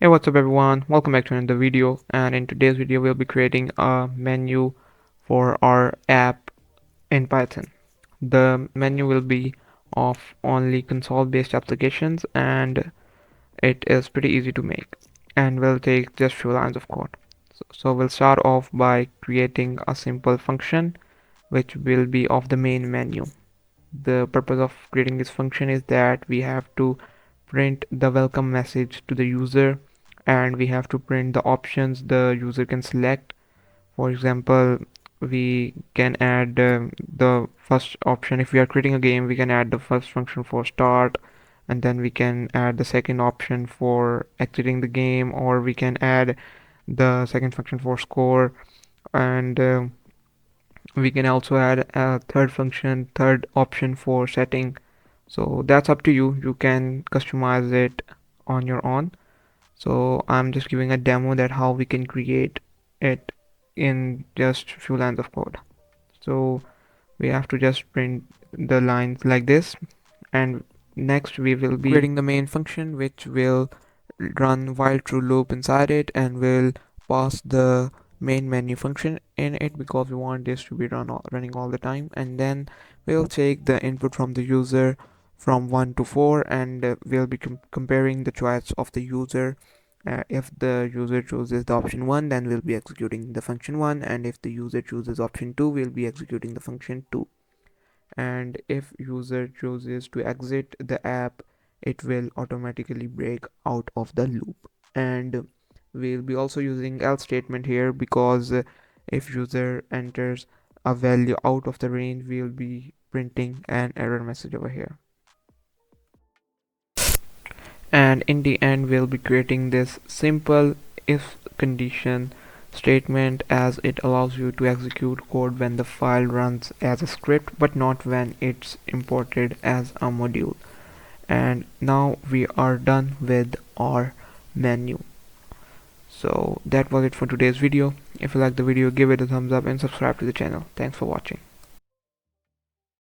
Hey, what's up everyone? Welcome back to another video, and in today's video we'll be creating a menu for our app in Python. The menu will be of only console based applications, and it is pretty easy to make and will take just few lines of code. So we'll start off by creating a simple function which will be of the main menu. The purpose of creating this function is that we have to print the welcome message to the user, and we have to print the options the user can select. For example, we can add the first option. If we are creating a game, we can add the first function for start, and then we can add the second option for exiting the game, or we can add the second function for score, and we can also add a third option for setting. So that's up to you. You can customize it on your own. So I'm just giving a demo that how we can create it in just few lines of code. So we have to just print the lines like this, and next we will be creating the main function which will run while true loop inside it, and will pass the main menu function in it because we want this to be running all the time. And then we'll take the input from the user from 1 to 4, and we'll be comparing the choice of the user. If the user chooses the option 1, then we'll be executing the function 1, and if the user chooses option 2, we'll be executing the function 2. And if user chooses to exit the app, it will automatically break out of the loop. And we'll be also using else statement here because if user enters a value out of the range, we'll be printing an error message over here. And in the end, we'll be creating this simple if condition statement, as it allows you to execute code when the file runs as a script but not when it's imported as a module. And now we are done with our menu. So that was it for today's video. If you like the video, give it a thumbs up and subscribe to the channel. Thanks for watching.